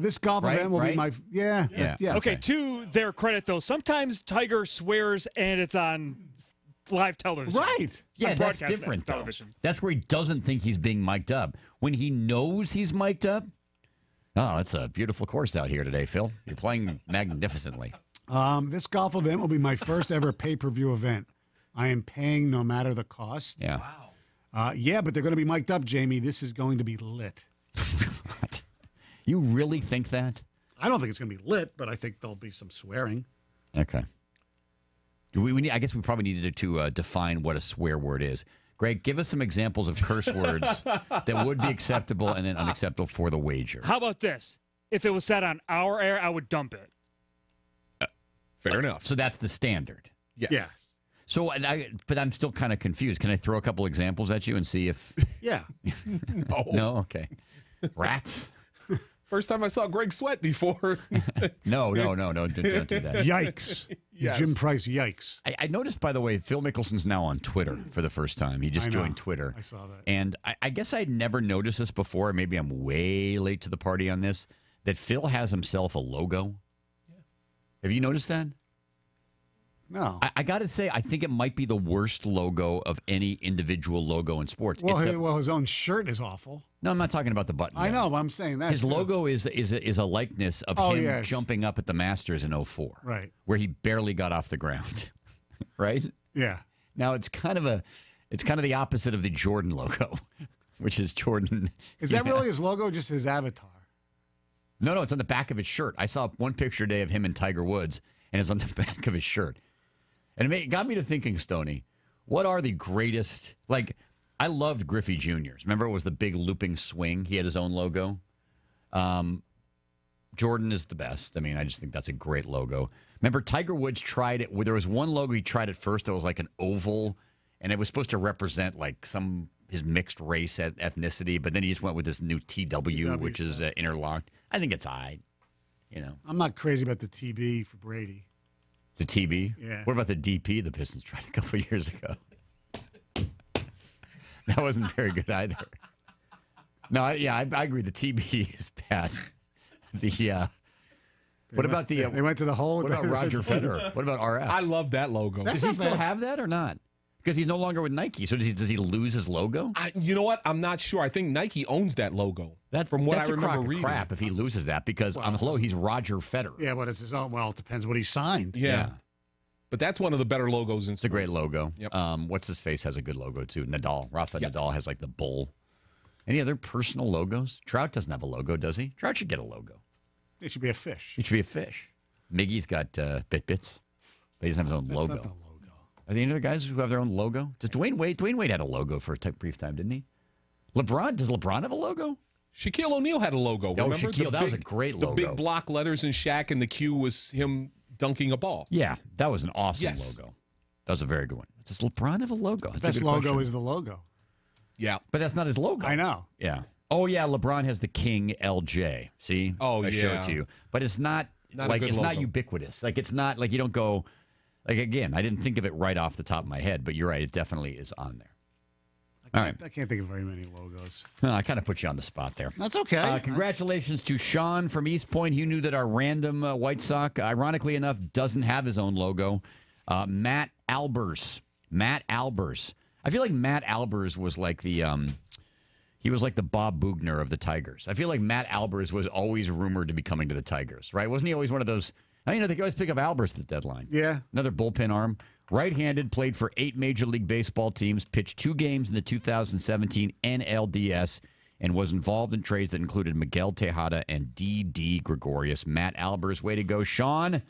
This golf event will be my yeah. Okay, to their credit though, sometimes Tiger swears and it's on live television. Right. Yeah, that's different though. That's where he doesn't think he's being mic'd up. When he knows he's mic'd up, oh, it's a beautiful course out here today, Phil. You're playing magnificently. This golf event will be my first ever pay-per-view event. I am paying no matter the cost. Yeah. Wow. Yeah, but they're going to be mic'd up, Jamie. This is going to be lit. You really think that? I don't think it's going to be lit, but I think there'll be some swearing. Okay. I guess we probably needed to define what a swear word is. Greg, give us some examples of curse words that would be acceptable and then unacceptable for the wager. How about this? If it was said on our air, I would dump it. Fair enough. So that's the standard. Yes. Yeah. So, but I'm still kind of confused. Can I throw a couple examples at you and see if... Yeah. No. No? Okay. Rats? First time I saw Greg sweat before. No. Don't do that. Yikes. Yes. Jim Price, yikes. I noticed, by the way, Phil Mickelson's now on Twitter for the first time. He just joined Twitter. I saw that. And I guess I'd never noticed this before. Maybe I'm way late to the party on this, that Phil has himself a logo. Yeah. Have you noticed that? No. I got to say, I think it might be the worst logo of any individual logo in sports. Well, his own shirt is awful. No, I'm not talking about the button. I know, but I'm saying that. His logo is a likeness of him jumping up at the Masters in 2004. Right. Where he barely got off the ground. Right? Yeah. Now it's kind of the opposite of the Jordan logo, which is Jordan. Is that really his logo, or just his avatar? No, it's on the back of his shirt. I saw one picture today of him and Tiger Woods, and it's on the back of his shirt. And it got me to thinking, Stoney, what are the greatest, like, I loved Griffey Jr.'s. Remember, it was the big looping swing. He had his own logo. Jordan is the best. I mean, I just think that's a great logo. Remember, Tiger Woods tried it. There was one logo he tried at first that was like an oval, and it was supposed to represent like his mixed race ethnicity, but then he just went with this new TW which is interlocked. I think it's I. I'm not crazy about the TB for Brady. The TB? Yeah. What about the DP the Pistons tried a couple of years ago? That wasn't very good either. No, I agree. The TB is bad. What about the... They went to the hole. What about Roger Federer? What about RF? I love that logo. Does he still have that or not? Because he's no longer with Nike. So does he lose his logo? You know what? I'm not sure. I think Nike owns that logo. From what I remember reading. That's a crap if he loses that because he's Roger Federer. Yeah, but it's his own. Well, it depends what he signed. Yeah. But that's one of the better logos in sports. It's a great logo. Yep. What's his face has a good logo too. Nadal has like the bull. Any other personal logos? Trout doesn't have a logo, does he? Trout should get a logo. It should be a fish. It should be a fish. Miggy's got Bits, but he doesn't have his own logo. Not the logo. Are there any other guys who have their own logo? Does Dwayne Wade? Dwayne Wade had a logo for a brief time, didn't he? Does LeBron have a logo? Shaquille O'Neal had a logo. Remember? Shaquille, that was a great logo. The big block letters in Shaq, and the Q was him dunking a ball. Yeah, that was an awesome logo. That was a very good one. Does LeBron have a logo? The best logo is the logo. Yeah. But that's not his logo. I know. Yeah. Oh, yeah, LeBron has the King LJ. See? Oh, I showed it to you. But it's not like it's not ubiquitous. Like it's not like you don't go like again, I didn't think of it right off the top of my head, but you're right, it definitely is on there. I can't think of very many logos. I kind of put you on the spot there. That's okay. Congratulations to Sean from East Point. He knew that our random White Sox, ironically enough, doesn't have his own logo. Matt Albers. I feel like Matt Albers was like the he was like the Bob Bugner of the Tigers. I feel like Matt Albers was always rumored to be coming to the Tigers, right? Wasn't he always one of those? They could always pick up Albers at the deadline. Yeah. Another bullpen arm. Right-handed, played for 8 Major League Baseball teams, pitched 2 games in the 2017 NLDS, and was involved in trades that included Miguel Tejada and D.D. Gregorius. Matt Albers, way to go. Sean,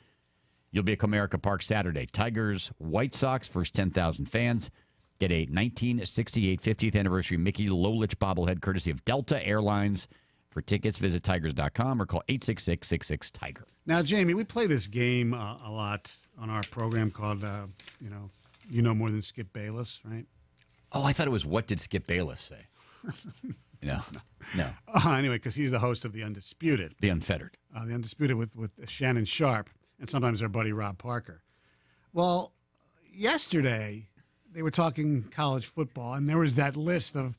you'll be at Comerica Park Saturday. Tigers, White Sox, first 10,000 fans. Get a 1968 50th anniversary Mickey Lolich bobblehead courtesy of Delta Airlines. For tickets, visit tigers.com or call 866-66-TIGER. Now, Jamie, we play this game a lot on our program called, You Know More Than Skip Bayless, right? Oh, I thought it was What Did Skip Bayless Say? No. Anyway, because he's the host of The Undisputed. The Unfettered. The Undisputed with Shannon Sharp and sometimes our buddy Rob Parker. Well, yesterday they were talking college football, and there was that list of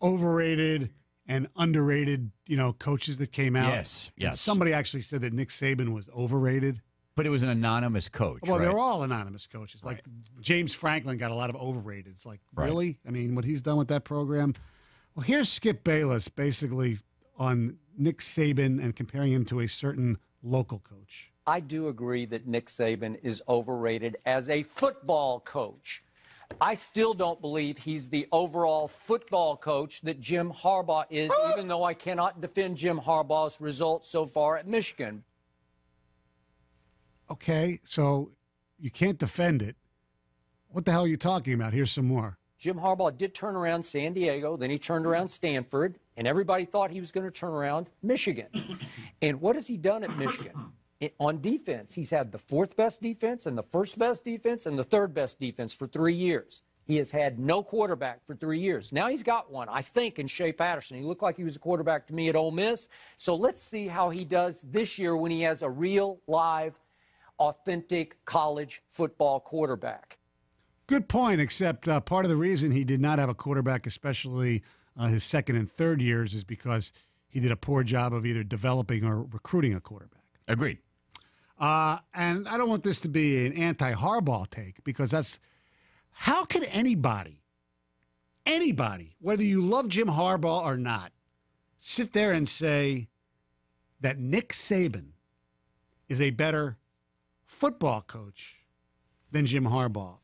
overrated and underrated, coaches that came out. Yes, And yes. somebody actually said that Nick Saban was overrated. But it was an anonymous coach. Well, right? they're all anonymous coaches. Like James Franklin got a lot of overrated. It's like, really? I mean, what he's done with that program. Well, here's Skip Bayless basically on Nick Saban and comparing him to a certain local coach. I do agree that Nick Saban is overrated as a football coach. I still don't believe he's the overall football coach that Jim Harbaugh is, even though I cannot defend Jim Harbaugh's results so far at Michigan. Okay, so you can't defend it. What the hell are you talking about? Here's some more. Jim Harbaugh did turn around San Diego, then he turned around Stanford, and everybody thought he was going to turn around Michigan. And what has he done at Michigan? On defense, he's had the fourth best defense and the first best defense and the third best defense for 3 years. He has had no quarterback for 3 years. Now he's got one, I think, in Shea Patterson. He looked like he was a quarterback to me at Ole Miss. So let's see how he does this year when he has a real, live, authentic college football quarterback. Good point, except part of the reason he did not have a quarterback, especially his second and third years, is because he did a poor job of either developing or recruiting a quarterback. Agreed. And I don't want this to be an anti-Harbaugh take, because that's how can anybody, whether you love Jim Harbaugh or not, sit there and say that Nick Saban is a better football coach than Jim Harbaugh?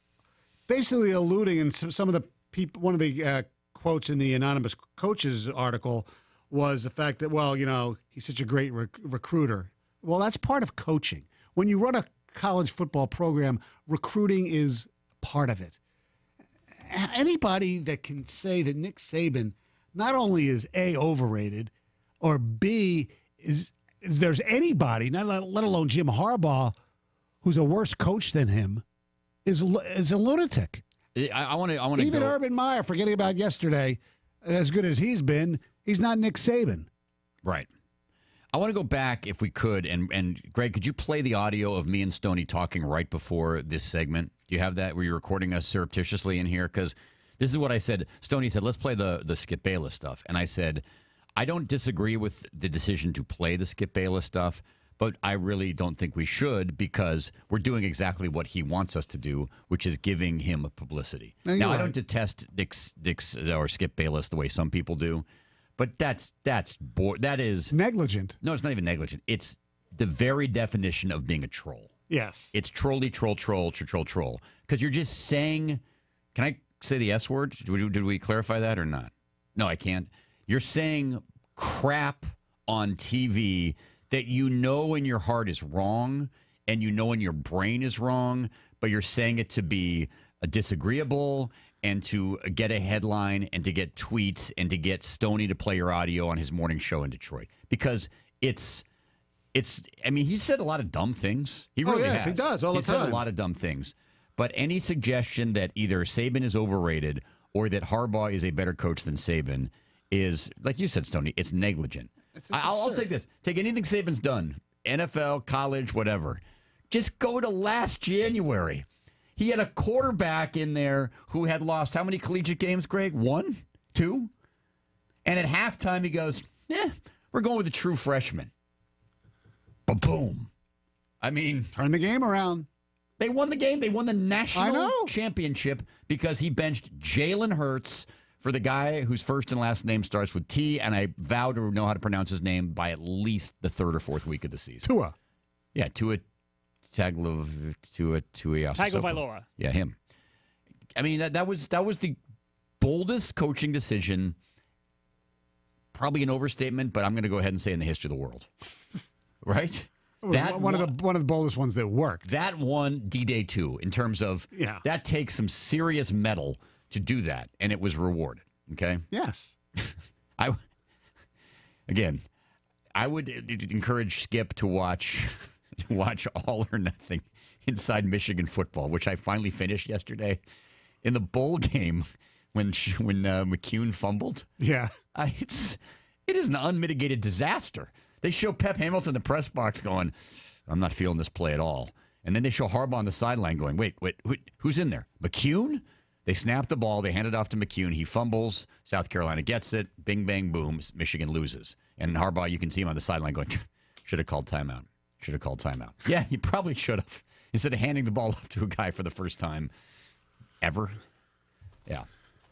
Basically alluding in some of the people, one of the quotes in the anonymous coaches article was the fact that, well, he's such a great recruiter. Well, that's part of coaching. When you run a college football program, recruiting is part of it. Anybody that can say that Nick Saban not only is A, overrated, or B, there's anybody, let alone Jim Harbaugh, who's a worse coach than him, is a lunatic. I want to Even Urban Meyer, forgetting about yesterday, as good as he's been, he's not Nick Saban. Right. I want to go back, if we could, and Greg, could you play the audio of me and Stoney talking right before this segment? Do you have that? Were you recording us surreptitiously in here? Because this is what I said. Stoney said, let's play the Skip Bayless stuff. And I said, I don't disagree with the decision to play the Skip Bayless stuff, but I really don't think we should, because we're doing exactly what he wants us to do, which is giving him publicity. Now, I don't detest Dick's or Skip Bayless the way some people do. But that is negligent. No, it's not even negligent. It's the very definition of being a troll. Yes. It's troll. Because you're just saying, can I say the S word? Did we clarify that or not? No, I can't. You're saying crap on TV that you know in your heart is wrong and you know in your brain is wrong, but you're saying it to be disagreeable and to get a headline and to get tweets and to get Stoney to play your audio on his morning show in Detroit. Because I mean, he's said a lot of dumb things. He really has. He does all the time. He's said a lot of dumb things. But any suggestion that either Saban is overrated or that Harbaugh is a better coach than Saban is, like you said, Stoney, it's negligent. I'll say this. Take anything Saban's done, NFL, college, whatever. Just go to last January. He had a quarterback in there who had lost how many collegiate games, Greg? 1? 2? And at halftime, he goes, we're going with a true freshman. Ba-boom. I mean, turn the game around. They won the game. They won the national championship because he benched Jalen Hurts for the guy whose first and last name starts with T, and I vow to know how to pronounce his name by at least the third or fourth week of the season. Tua. Yeah, Tua Tagovailoa. Yeah, him. I mean, that was the boldest coaching decision. Probably an overstatement, but I'm going to go ahead and say in the history of the world. Right? One of the boldest ones that worked. That won D-Day 2 in terms of that takes some serious mettle to do that, and it was rewarded. Okay? Yes. I would encourage Skip to watch All or Nothing Inside Michigan Football, which I finally finished yesterday. In the bowl game, when McCune fumbled, it is an unmitigated disaster. They show Pep Hamilton in the press box going, "I'm not feeling this play at all," and then they show Harbaugh on the sideline going, "Wait, who's in there? McCune?" They snap the ball. They hand it off to McCune. He fumbles. South Carolina gets it. Bing, bang, boom. Michigan loses. And Harbaugh, you can see him on the sideline going, should have called timeout. Should have called timeout. Yeah, he probably should have. Instead of handing the ball off to a guy for the first time ever. Yeah.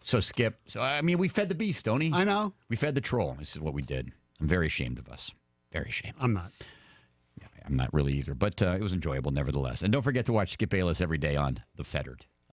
So, Skip. So, I mean, we fed the beast, Stoney. I know. We fed the troll. This is what we did. I'm very ashamed of us. Very ashamed. I'm not. Yeah, I'm not really either. But it was enjoyable nevertheless. And don't forget to watch Skip Bayless every day on The Fettered.